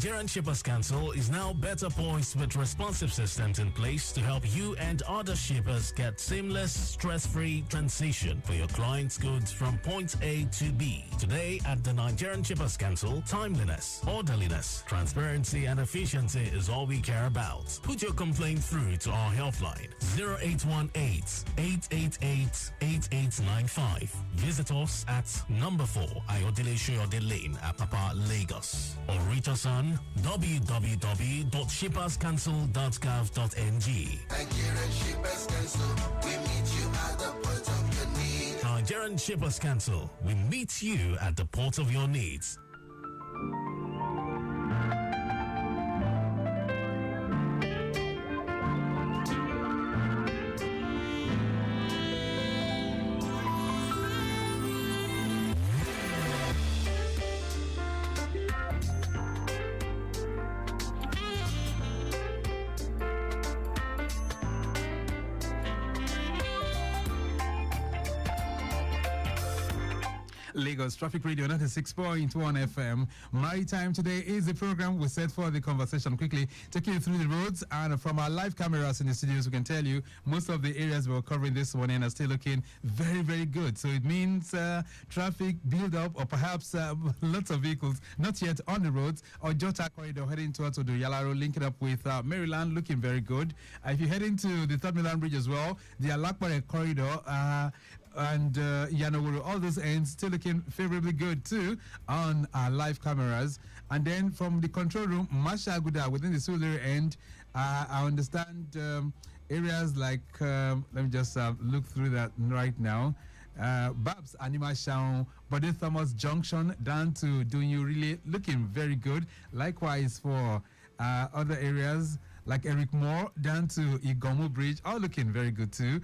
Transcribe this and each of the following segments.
Nigerian Shippers Council is now better poised with responsive systems in place to help you and other shippers get seamless, stress-free transition for your clients' goods from point A to B. Today at the Nigerian Shippers Council, timeliness, orderliness, transparency and efficiency is all we care about. Put your complaint through to our helpline 0818-888-8895. Visit us at number 4 Ayodele Shoyode Lane, Apapa, Lagos, or reach us on www.shipperscouncil.gov.ng. Nigerian Shippers Council, we meet you at the point of your need. Nigerian Shippers Council, we meet you at the port of your needs. Lagos Traffic Radio 96.1 FM. Maritime today is the program we set for the conversation. Quickly taking you through the roads, and from our live cameras in the studios, we can tell you most of the areas we're covering this morning are still looking very, very good. So it means traffic build up, or perhaps lots of vehicles not yet on the roads, or Jota corridor heading towards Odoyala Road, linking up with Maryland, looking very good. If you're heading to the Third Milan Bridge as well, the Alakpare corridor and Yanowuru, all those ends still looking favorably good too on our live cameras. And then from the control room, Mashaguda within the Sulere end, I understand areas like let me just look through that right now. Babs Anima Shaun, Bode Thomas Junction down to Dunyu, really looking very good. Likewise for other areas like Eric Moore down to Igomu Bridge, all looking very good too.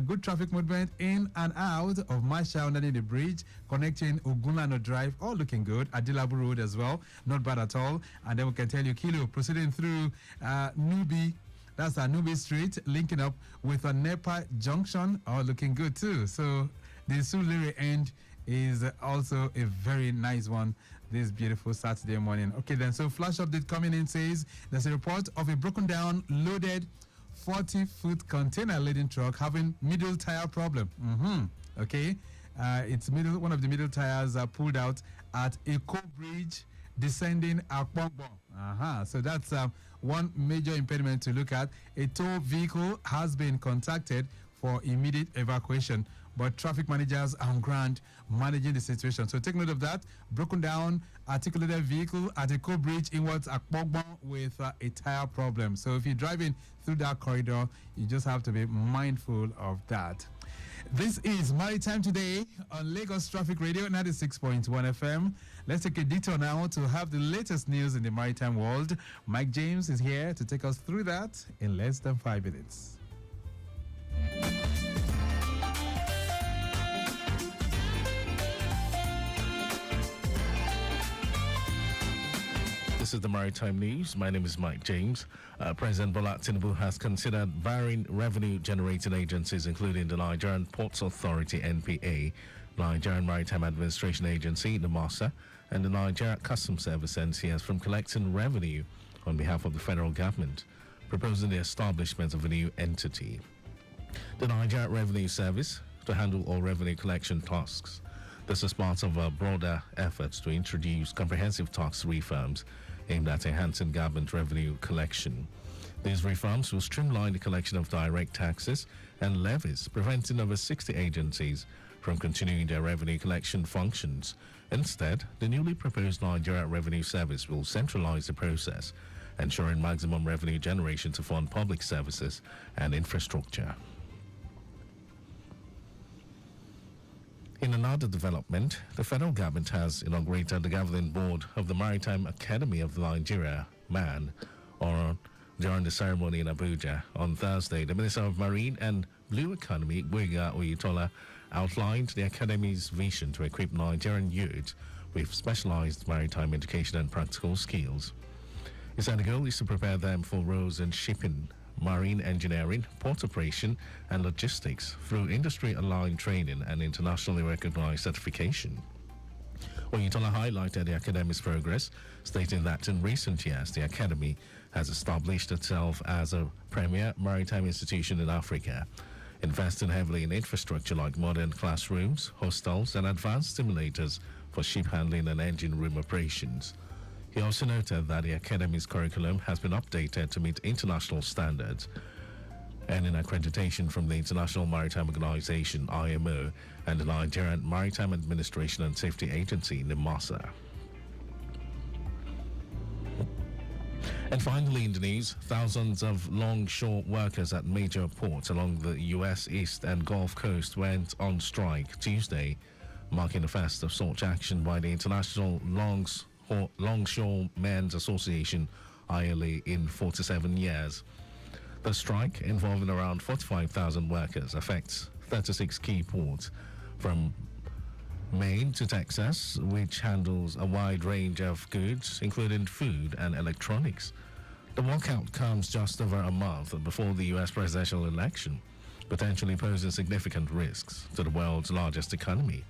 Good traffic movement in and out of Masha underneath the bridge, connecting Ogunlano Drive, all looking good. Adilabu Road as well, not bad at all. And then we can tell you Kilo proceeding through Nubi. That's Nubi Street, linking up with a Nepa Junction, all looking good too. So the Sulere end is also a very nice one this beautiful Saturday morning. Okay, then, so flash update coming in says there's a report of a broken down, loaded 40-foot container laden truck having middle tire problem. Okay, it's one of the middle tires are pulled out at Eko Bridge descending Akpongbo. So that's one major impediment to look at. A tow vehicle has been contacted for immediate evacuation, but traffic managers are on ground managing the situation. So take note of that. Broken down articulated vehicle at Eko Bridge inwards Akpongbo with a tire problem. So if you're driving through that corridor, you just have to be mindful of that. This is Maritime Today on Lagos Traffic Radio 96.1 FM. Let's take a detour now to have the latest news in the maritime world. Mike James is here to take us through that in less than 5 minutes. This is the Maritime News. My name is Mike James. President Bola Tinubu has considered varying revenue-generating agencies, including the Nigerian Ports Authority (NPA), Nigerian Maritime Administration Agency (NMASA), and the Nigeria Customs Service (NCS) from collecting revenue on behalf of the federal government, proposing the establishment of a new entity, the Nigeria Revenue Service, to handle all revenue collection tasks. This is part of a broader efforts to introduce comprehensive tax reforms aimed at enhancing government revenue collection. These reforms will streamline the collection of direct taxes and levies, preventing over 60 agencies from continuing their revenue collection functions. Instead, the newly proposed Nigeria Revenue Service will centralize the process, ensuring maximum revenue generation to fund public services and infrastructure. In another development, the federal government has inaugurated the governing board of the Maritime Academy of Nigeria, MAN, during the ceremony in Abuja on Thursday. The Minister of Marine and Blue Economy, Gboyega Oyetola, outlined the Academy's vision to equip Nigerian youth with specialized maritime education and practical skills. He said the goal is to prepare them for roles in shipping, marine engineering, port operation, and logistics through industry-aligned training and internationally recognized certification. Oyetola highlighted the Academy's progress, stating that in recent years, the Academy has established itself as a premier maritime institution in Africa, investing heavily in infrastructure like modern classrooms, hostels, and advanced simulators for ship handling and engine room operations. He also noted that the Academy's curriculum has been updated to meet international standards, earning accreditation from the International Maritime Organization (IMO) and the Nigerian Maritime Administration and Safety Agency (NIMASA). And finally, in the news, thousands of longshore workers at major ports along the U.S. East and Gulf Coast went on strike Tuesday, marking the first of such action by the International Longshoremen's Association (ILA) in 47 years. The strike, involving around 45,000 workers, affects 36 key ports, from Maine to Texas, which handles a wide range of goods, including food and electronics. The walkout comes just over a month before the U.S. presidential election, potentially posing significant risks to the world's largest economy.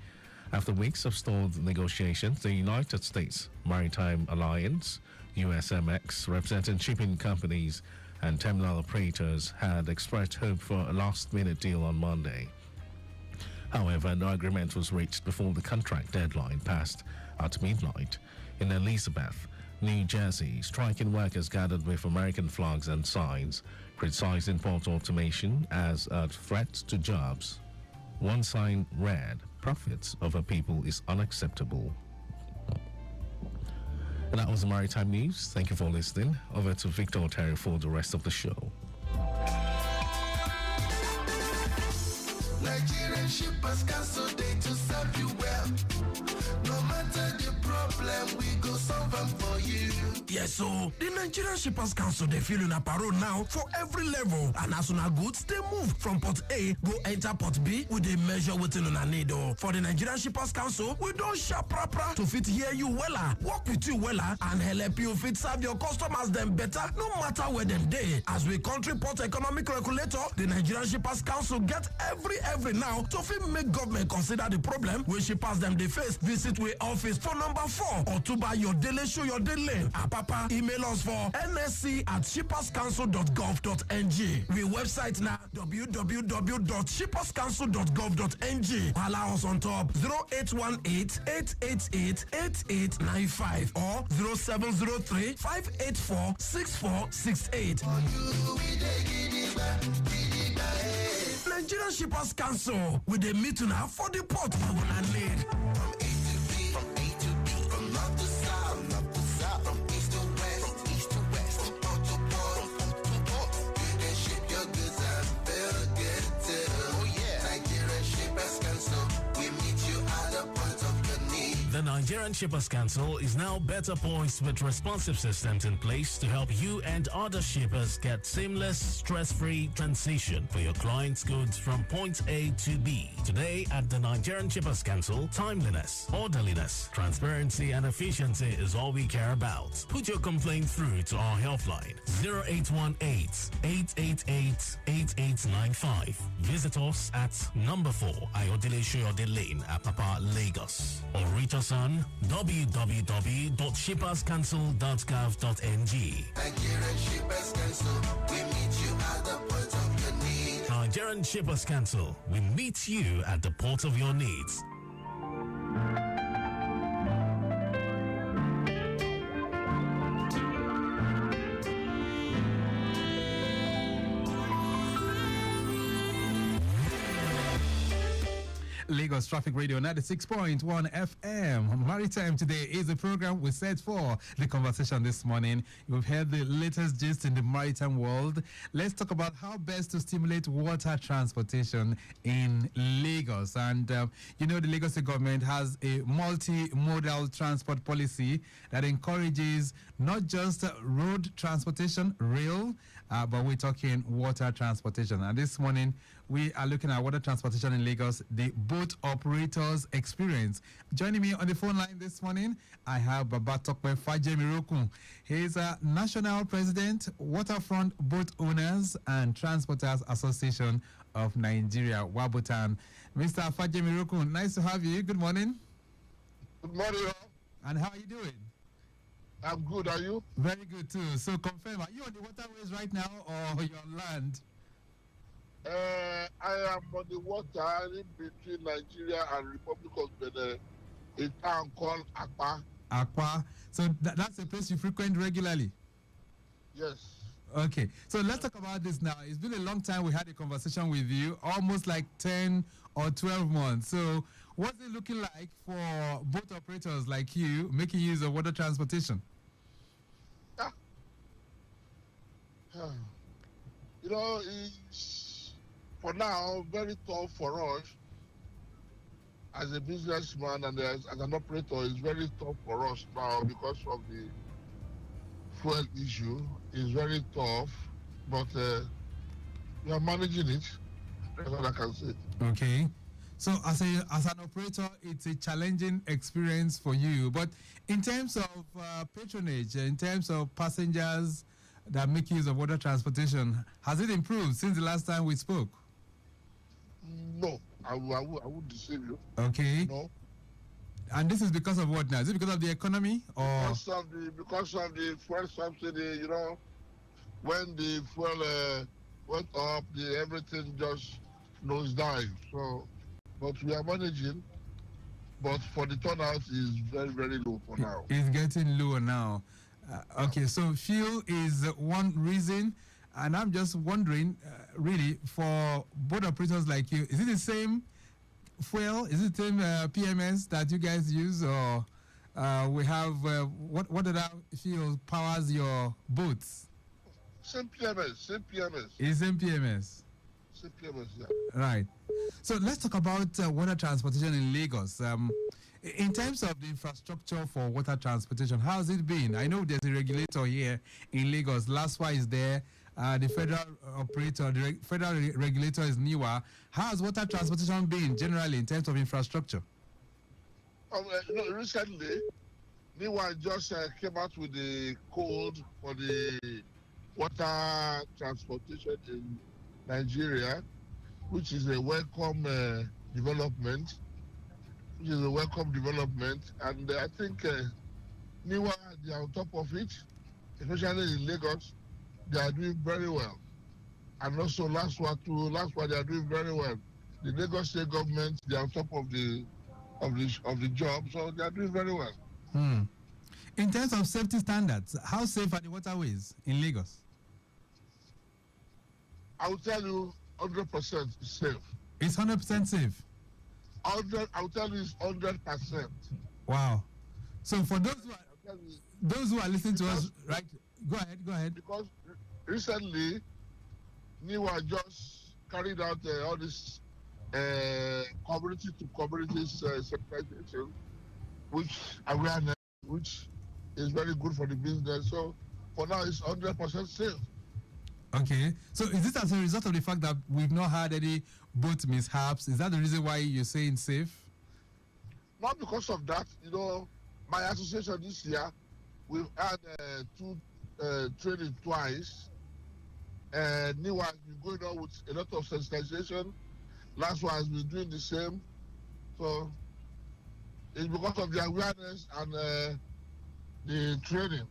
After weeks of stalled negotiations, the United States Maritime Alliance, USMX, representing shipping companies and terminal operators, had expressed hope for a last-minute deal on Monday. However, no agreement was reached before the contract deadline passed at midnight. In Elizabeth, New Jersey, striking workers gathered with American flags and signs, criticizing port automation as a threat to jobs. One sign read, "Profits over people is unacceptable." And that was the Maritime News. Thank you for listening. Over to Victor Oteri for the rest of the show. Nigerian shippers cancel day to serve you well. No matter the problem, we go solve them for you. Yes, so the Nigerian Shippers Council, they feel in a parole now for every level. And as soon as goods, they move from port A, go enter port B, with a measure within on a need. For the Nigerian Shippers Council, we don't sharp proper to fit hear you wella, work with you wella, and help you fit serve your customers them better, no matter where them day. As we country port economic regulator, the Nigerian Shippers Council get every now to fit make government consider the problem where shippers them they face. Visit we office for number 4 or to buy your daily show your daily. Papa, email us for nsc@shipperscouncil.gov.ng. We website now www.shipperscouncil.gov.ng. Allow us on top 0818-888-8895 or 0703-584-6468. Nigerian Shippers Council with a meeting now for the port of need. From A to B, from A to B, from north to south, from east to west, from port to port, You can ship your goods and feel good too. Oh yeah, Nigerian Shippers Council, we meet you at the point of your need. The Nigerian Shippers Council is now better poised with responsive systems in place to help you and other shippers get seamless, stress-free transition for your clients' goods from point A to B. Today at the Nigerian Shippers Council, timeliness, orderliness, transparency, and efficiency is all we care about. Put your complaint through to our helpline 0818-888-8895. Visit us at number 4 Ayodele Shoyode Lane, Apapa, Lagos, or reach us on www.shipperscouncil.gov.ng. Nigerian Shippers Council, we meet you at the point of your need. Nigerian Shippers Council, we meet you at the port of your needs. Lagos Traffic Radio 96.1 FM. Maritime today is a program we set for the conversation this morning. We've heard the latest gist in the maritime world. Let's talk about how best to stimulate water transportation in Lagos. And, the Lagos State government has a multimodal transport policy that encourages not just road transportation, rail, but we're talking water transportation. And this morning, we are looking at water transportation in Lagos, the boat operators experience. Joining me on the phone line this morning, I have Babatokwe Fajemiroku. He is a National President, Waterfront Boat Owners and Transporters Association of Nigeria, Wabotan. Mr. Fajemiroku, nice to have you. Good morning. Good morning. And how are you doing? I'm good. Are you? Very good too. So confirm, are you on the waterways right now or you're on land? I am on the water in between Nigeria and Republic of Benin, a town called Akpa. Aqua. So that's a place you frequent regularly? Yes. Okay. So let's talk about this now. It's been a long time we had a conversation with you, almost like 10 or 12 months. So what's it looking like for boat operators like you making use of water transportation? You know, it's for now very tough for us as a businessman and as an operator. It's very tough for us now because of the fuel issue. It's very tough, but we are managing it. That's what I can say. Okay. So as an operator, it's a challenging experience for you. But in terms of patronage, in terms of passengers that make use of water transportation, has it improved since the last time we spoke? No, I would deceive you. Okay. No. And this is because of what now? Is it because of the economy or? Because of the fuel subsidy, you know, when the fuel went up, everything just nosedived. So, but we are managing. But for the turnout is very, very low for now. It's getting lower now. Okay, so fuel is one reason, and I'm just wondering, really, for boat operators like you, is it the same fuel? Is it the same PMS that you guys use, or we have what other fuel powers your boats? Same PMS. It's same PMS. Same PMS, yeah. Right. So let's talk about water transportation in Lagos. In terms of the infrastructure for water transportation, how has it been? I know there's a regulator here in Lagos. LASWA is there. The federal operator, the federal regulator is NIWA. How has water transportation been generally in terms of infrastructure? Recently, NIWA just came out with the code for the water transportation in Nigeria, which is a welcome development. And I think NIWA, they are on top of it, especially in Lagos. They are doing very well. And also LASWA they are doing very well. The Lagos state government, they are on top of the job, so they are doing very well. In terms of safety standards, how safe are the waterways in Lagos? I will tell you 100% safe. It's 100% safe. I will tell you it's 100%. Wow. So for those who are listening to us, right? Go ahead. Because recently, NIWA just carried out all this community to community sensitization, which awareness, which is very good for the business. So for now, it's 100% safe. Okay. So is this as a result of the fact that we've not had any boat mishaps? Is that the reason why you're saying safe? Not because of that. You know, my association this year, we've had two training twice. NIWA has been going on with a lot of sensitization. Last one has been doing the same. So it's because of the awareness and the training.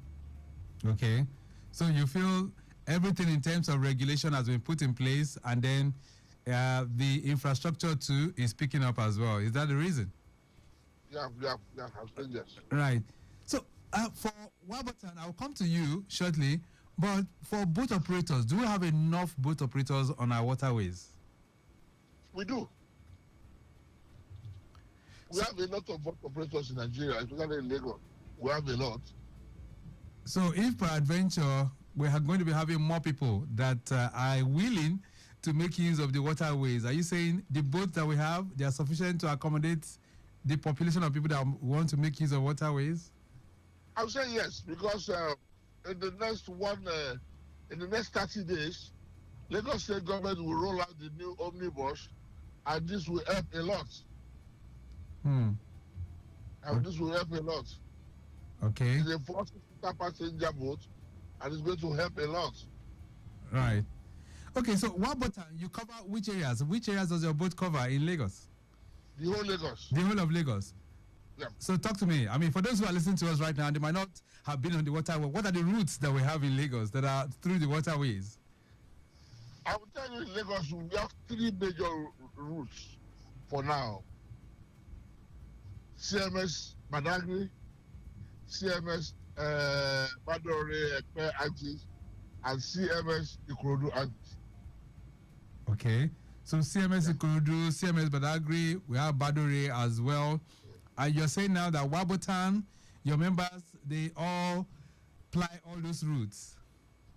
Okay. So you feel everything in terms of regulation has been put in place, and then the infrastructure too is picking up as well. Is that the reason? Yeah, yes. Right. So for Wabatan, I'll come to you shortly, but for boat operators, do we have enough boat operators on our waterways? We do. We have a lot of boat operators in Nigeria, especially in Lagos. We have a lot. So if peradventure we are going to be having more people that are willing to make use of the waterways, are you saying the boats that we have, they are sufficient to accommodate the population of people that want to make use of waterways? I would say yes, because in the next 30 days, Lagos State government will roll out the new omnibus, and this will help a lot. And this will help a lot. Okay. It's a 40-passenger passenger boat, and it's going to help a lot. Right. Okay, so Wabatan, you cover which areas? Which areas does your boat cover in Lagos? The whole Lagos. The whole of Lagos. Yeah. So talk to me. I mean, for those who are listening to us right now, they might not have been on the waterway. What are the routes that we have in Lagos that are through the waterways? I will tell you in Lagos, we have 3 major routes for now. CMS Badagry, CMS Badore Ekpe axis, and CMS Ikorodu axis. Okay. So CMS Ikorodu, CMS Badagry, we have Badore as well. And you're saying now that Wabotan, your members, they all ply all those routes.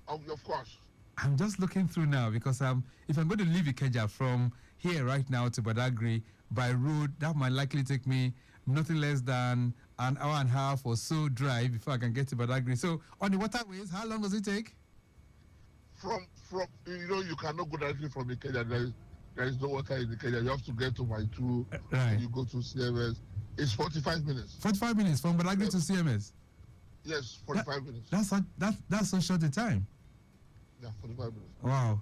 Of course. I'm just looking through now because if I'm going to leave Ikeja from here right now to Badagry by road, that might likely take me nothing less than an hour and a half or so drive before I can get to Badagry. So on the waterways, how long does it take? From you cannot go directly from Ikeja. There is no water in Ikeja. You have to get to my 2. Right. You go to CMS. It's 45 minutes. 45 minutes from Badagry to CMS. Yes, 45 minutes. That's so short a time. Yeah, 45 minutes. Wow.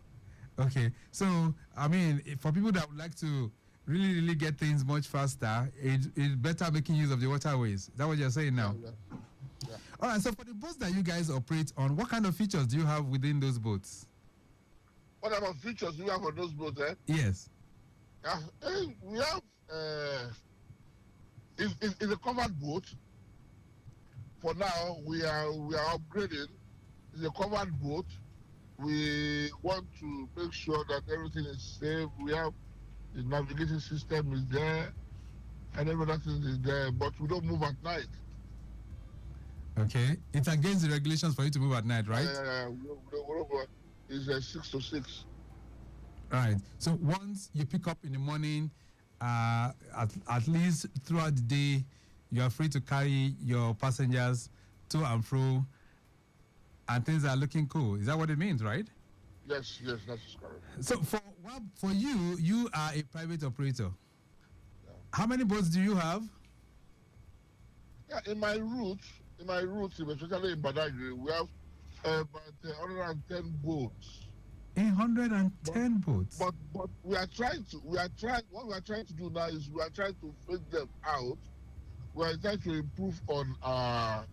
Okay. So, I mean, for people that would like to really get things much faster, it's better making use of the waterways. Is that what you're saying now? Yeah. All right. So, for the boats that you guys operate on, what kind of features do you have within those boats? What about features do you have on those boats, eh? Yes. We have in a covered boat. For now, we are upgrading. It's a covered boat. We want to make sure that everything is safe. We have the navigation system is there, and everything is there. But we don't move at night. Okay. It's against the regulations for you to move at night, right? It's 6 to 6. Right. So once you pick up in the morning, at least throughout the day, you are free to carry your passengers to and fro, and things are looking cool. Is that what it means, right? Yes, that's correct. So for you are a private operator. Yeah. How many boats do you have? Yeah, in my route, especially in Badagry, we have about 110 boats. 110 boats. But what we are trying to do now is we are trying to fake them out. We are trying to improve on our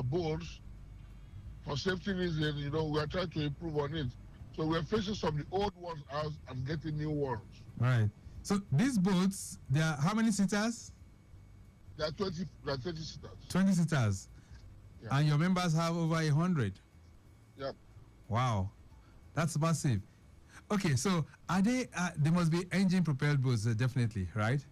boats for safety reasons. We are trying to improve on it. So we are facing some of the old ones out and getting new ones. Right. So these boats, they are how many seaters? They are 20 seaters. 20 seaters. Yeah. And your members have over 100. Yep. Wow. That's massive. Okay, so are they must be engine propelled boats, definitely, right?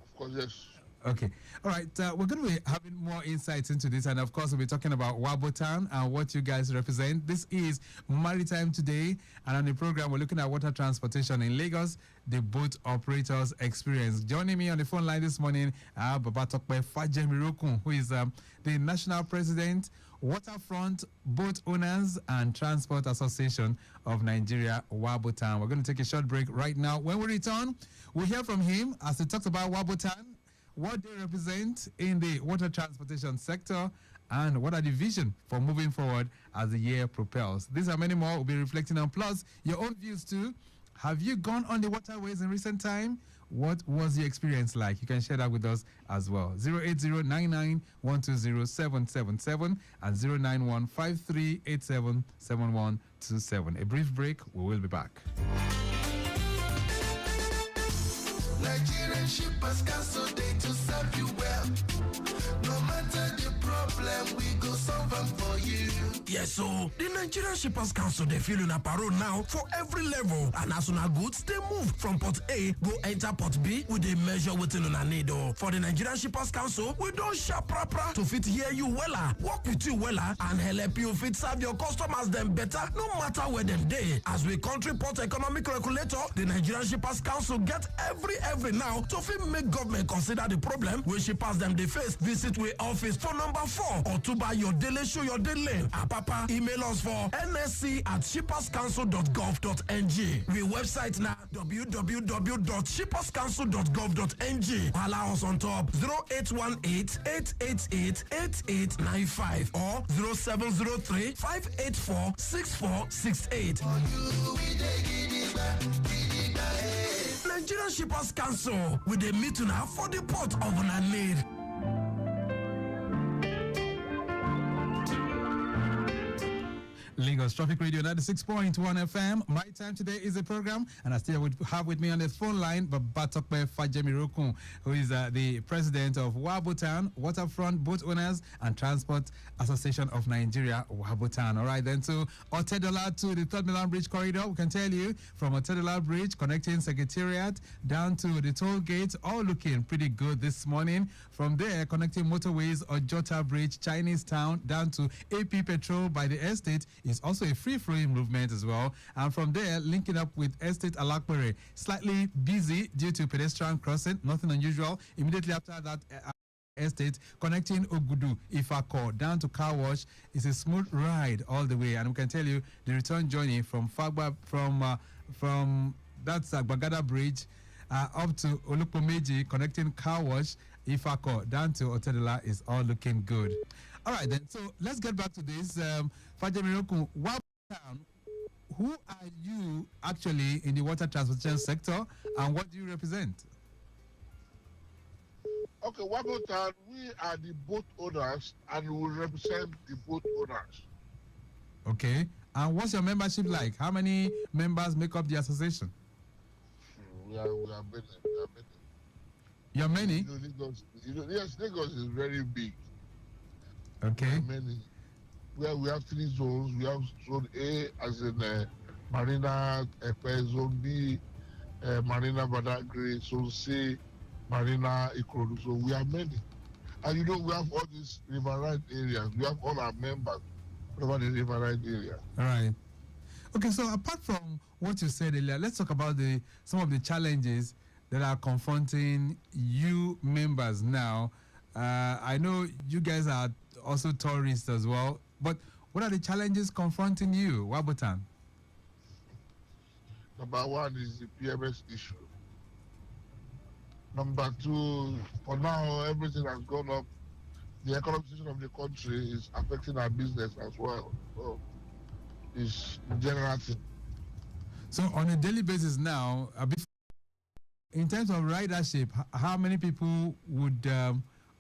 Of course, yes. Okay. All right. We're going to be having more insights into this. And of course, we'll be talking about Wabotan and what you guys represent. This is Maritime Today. And on the program, we're looking at water transportation in Lagos, the boat operators experience. Joining me on the phone line this morning, Babatokpe Fajemirokun, who is the National President, Waterfront Boat Owners and Transport Association of Nigeria, Wabotan. We're going to take a short break right now. When we return, we'll hear from him as he talks about Wabotan, what they represent in the water transportation sector, and what are the vision for moving forward as the year propels. These are many more we'll be reflecting on, plus your own views too. Have you gone on the waterways in recent time? What was your experience like? You can share that with us as well. 08099120777 and 09153877127. A brief break. We will be back. Nigerian shippers cancel day to serve you well. No matter the problem, we go solve them for you. Yes, so the Nigerian Shippers Council, they feel in a parole now for every level. And as soon as goods, they move from Port A, go enter Port B with a measure within on a needle. For the Nigerian Shippers Council, we don't sharp proper to fit hear you wella, work with you wella, and help you fit serve your customers them better, no matter where them day. As we country port economic regulator, the Nigerian Shippers Council get every now to fit make government consider the problem when shippers them they face. Visit we office for number 4 or to buy your daily show your daily. Papa, email us for nsc@shipperscouncil.gov.ng. We website now www.shipperscouncil.gov.ng. Allow us on top 0818-888-8895 or 0703-584-6468. Nigerian Shippers Council with the meeting for the port of una need. Lagos Traffic Radio 96.1 FM. My time today is a program, and I still would have with me on the phone line Babatokpe Fajemirokun, who is the president of Wabutan, Waterfront Boat Owners and Transport Association of Nigeria, Wabutan. All right, then to Otedola to the Third Milan Bridge corridor, we can tell you from Otedola Bridge connecting Secretariat down to the toll gate, all looking pretty good this morning. From there, connecting motorways, Ojota Bridge, Chinese Town, down to AP Petrol by the estate is also a free-flowing movement as well. And from there, linking up with Estate Alakpere, slightly busy due to pedestrian crossing, nothing unusual. Immediately after that estate, connecting Ogudu, Ifako, down to Car Wash is a smooth ride all the way. And we can tell you the return journey from Fagba, from that's Bagada Bridge up to Olupomeji, connecting Car Wash, Ifako, down to Otedola is all looking good. All right, then. So let's get back to this. Fajemirokun, Wabutan, who are you actually in the water transportation sector, and what do you represent? Okay, Wabutan, we are the boat owners, and we represent the boat owners. Okay. And what's your membership like? How many members make up the association? We are many. You're many? Yes, Lagos is very big. Okay. Many. Where we have 3 zones. We have zone A as in Marina Epe, zone B, Marina Badagry, zone C, Marina Ikorodu. So we are many. And we have all these riverine areas. We have all our members over the riverine area. All right. Okay, so apart from what you said earlier, let's talk about some of the challenges that are confronting you members now. I know you guys are also tourists as well, but what are the challenges confronting you, Wabutan? Number 1 is the PMS issue. Number 2, for now, everything has gone up. The economic situation of the country is affecting our business as well. So it's generating. So on a daily basis now, in terms of ridership, how many people would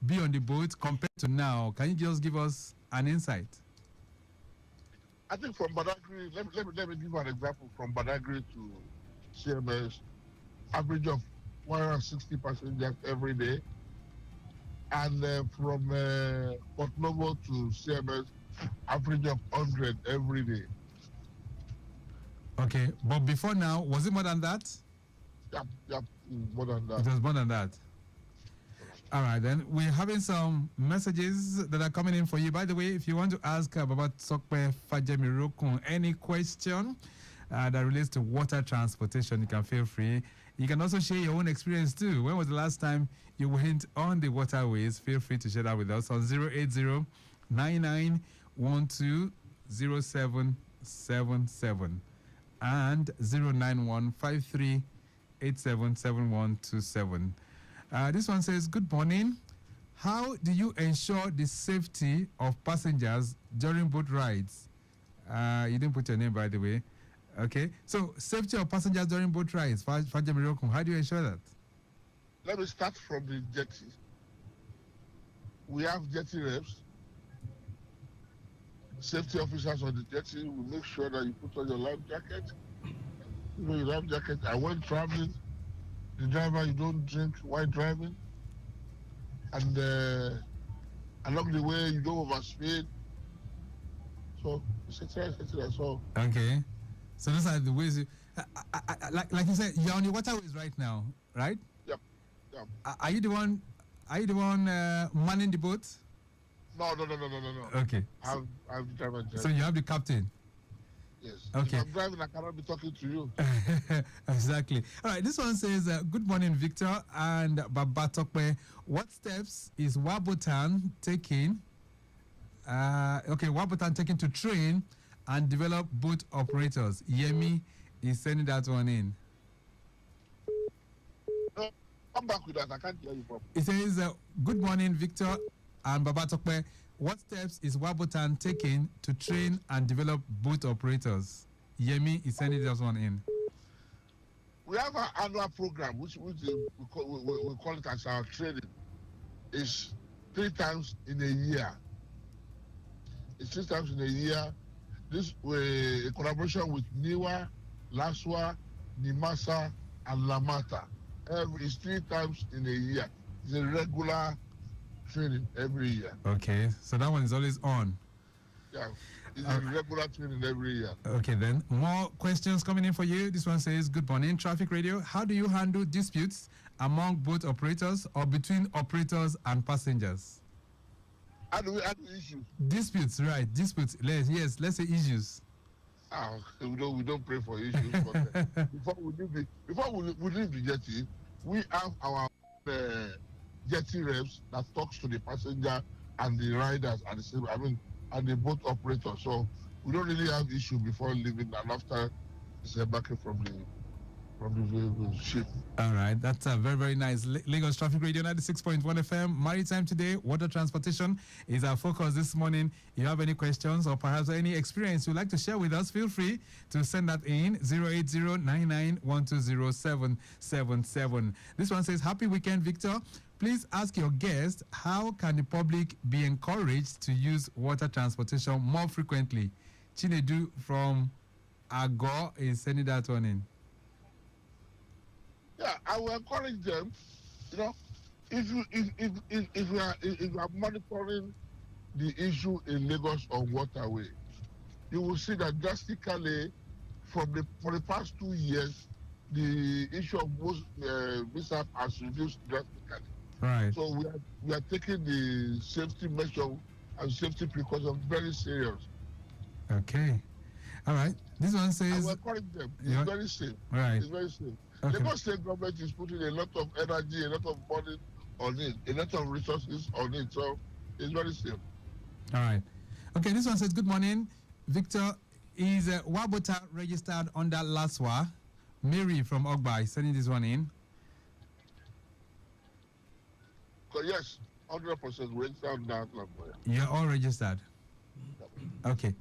be on the boat compared to now? Can you just give us an insight? I think from Badagry, let me give you an example. From Badagry to CMS, average of 160 passengers every day. And from Port Novo to CMS, average of 100 every day. Okay, but before now, was it more than that? Yep, more than that. It was more than that. All right, then. We're having some messages that are coming in for you. By the way, if you want to ask about Sokpe Fajemirokun any question that relates to water transportation, you can feel free. You can also share your own experience too. When was the last time you went on the waterways? Feel free to share that with us on 080-9912-0777 and 09153877127. This one says, good morning. How do you ensure the safety of passengers during boat rides? You didn't put your name, by the way. Okay. So, safety of passengers during boat rides. Fajemirokun, how do you ensure that? Let me start from the jetty. We have jetty reps. Safety officers on the jetty will make sure that you put on your life jacket. Your life jacket. And when traveling, the driver, you don't drink while driving. And along the way, you don't overspeed. So, etc. So. Okay. So those are the ways. Like you said, you're on the waterways right now, right? Yep. Are you the one manning the boat? No. Okay. I have the driver. So you have the captain. Yes. Okay. If I'm driving, I cannot be talking to you. Exactly. All right. This one says, good morning, Victor and Babatokpe. What steps is Wabutan taking? Wabutan taking to train and develop boat operators. Yemi is sending that one in. Come back with that. I can't hear you properly. It says, good morning, Victor and Babatokpe. What steps is Wabutan taking to train and develop boat operators? Yemi is sending that one in. we have our annual program, which we call it as our training. It's 3 times in a year. It's 3 times in a year. This way, a collaboration with NIWA, LASWA, NIMASA, and LAMATA. It's 3 times in a year. It's a regular training every year. Okay, so that one is always on. Yeah, it's a regular training every year. Okay, then more questions coming in for you. This one says, "Good morning, Traffic Radio. How do you handle disputes among both operators or between operators and passengers?" How do we handle issues? Disputes, right? Disputes. Yes, let's say issues. We don't pray for issues. But before we leave the jetty, we have our jetty reps that talks to the passenger and the riders at the same. And the boat operators. So we don't really have issue before leaving and after disembarking from the ship. All right, that's very, very nice. Lagos Traffic Radio 96.1 FM. Maritime today, water transportation is our focus this morning. If you have any questions or perhaps any experience you'd like to share with us, feel free to send that in 08099120777. This one says, "Happy weekend, Victor. Please ask your guest, how can the public be encouraged to use water transportation more frequently?" Chinedu from Agor is sending that one in. Yeah, I will encourage them. You know, if you are monitoring the issue in Lagos on waterway, you will see that drastically for the past 2 years, the issue of most mishap has reduced drastically. Right. So we are taking the safety measure and safety precautions very serious. Okay. All right. This one I says, will encourage them. It's very safe. Right. It's very safe. Okay. The state government is putting a lot of energy, a lot of money on it, a lot of resources on it. So it's very safe. All right. Okay, this one says, "Good morning, Victor. Is Wabota registered under LASWA?" Mary from Ogba is sending this one in. Yes, 100% registered on that number. You're all registered. Okay.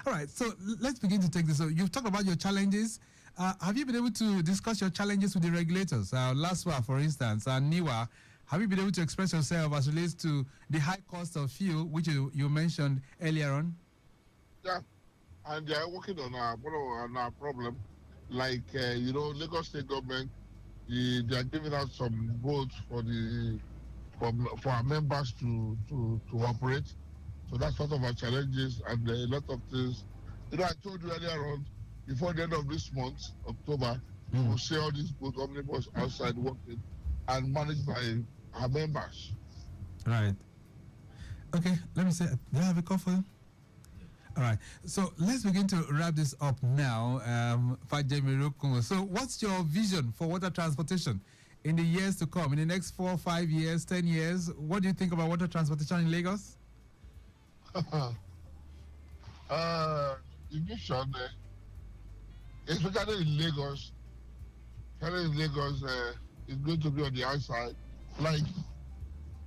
All right. So let's begin to take this. So you've talked about your challenges. Have you been able to discuss your challenges with the regulators? LASWA, for instance, and NIWA. Have you been able to express yourself as relates to the high cost of fuel, which you mentioned earlier on? Yeah, and they are working on our problem. Like Lagos State government, they are giving out some boats for our members to operate. So that's part of our challenges and a lot of things. I told you earlier on, before the end of this month, October, we will see all these boats, omnibus outside working and managed by our members. Right. Okay, let me say, do I have a call for you? All right, so let's begin to wrap this up now. So what's your vision for water transportation in the years to come, in the next 4, 5 years, 10 years? What do you think about water transportation in Lagos? The vision, especially in Lagos, is going to be on the outside. Like,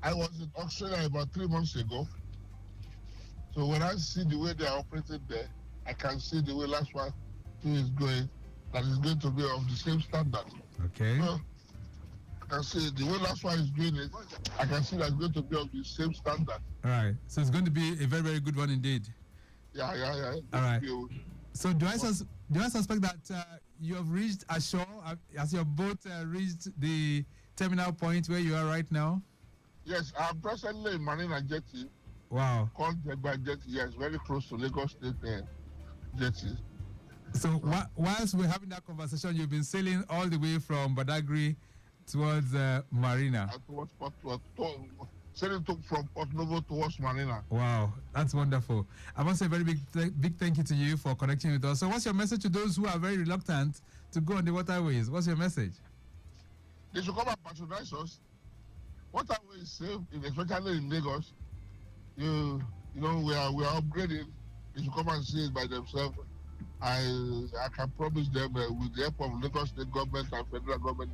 I was in Australia about 3 months ago. So when I see the way they are operating there, I can see the way LASWA 2 is going, that is going to be of the same standard. Okay. So I can see the way LASWA is doing it, I can see that it's going to be of the same standard. All right. So it's going to be a very, very good one indeed. Yeah. All right. So do I suspect that you have reached ashore? Has your boat reached the terminal point where you are right now? Yes, I'm presently in Marina Jetty. Wow. Called Jegba Jetty, yes, very close to Lagos State Jetty. So whilst we're having that conversation, you've been sailing all the way from Badagry towards Marina. Sailing from Port Novo towards Marina. Wow, that's wonderful. I must say a very big thank you to you for connecting with us. So what's your message to those who are very reluctant to go on the waterways? What's your message? They should come and patronize us. Waterway is safe, especially in Lagos. We are upgrading. They should come and see it by themselves. I can promise them with the help of Lagos State government and federal government,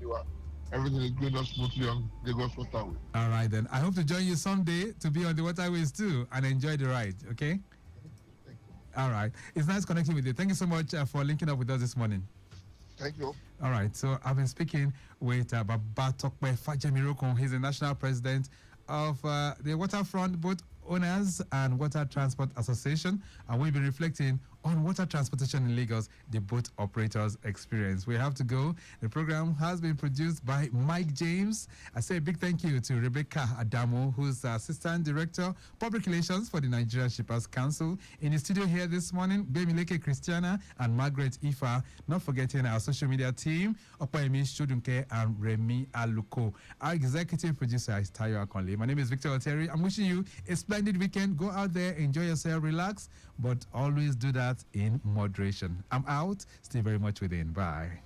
everything is going on smoothly on Lagos waterway. All right, then. I hope to join you someday to be on the waterways too and enjoy the ride, okay? Thank you. All right. It's nice connecting with you. Thank you so much for linking up with us this morning. Thank you. All right, so I've been speaking with Babatokpe Fajemirokun. He's the national president of the Waterfront Boat Owners and Water Transport Association, and we've been reflecting on water transportation in Lagos, the boat operators' experience. We have to go. The program has been produced by Mike James. I say a big thank you to Rebecca Adamo, who's Assistant Director, Public Relations for the Nigerian Shippers Council. In the studio here this morning, Bemileke Christiana and Margaret Ifa. Not forgetting our social media team, Opayemi Shodunke and Remy Aluko. Our executive producer is Tayo Akonle. My name is Victor Oteri. I'm wishing you a splendid weekend. Go out there, enjoy yourself, relax, but always do that in moderation. I'm out. Stay very much within. Bye.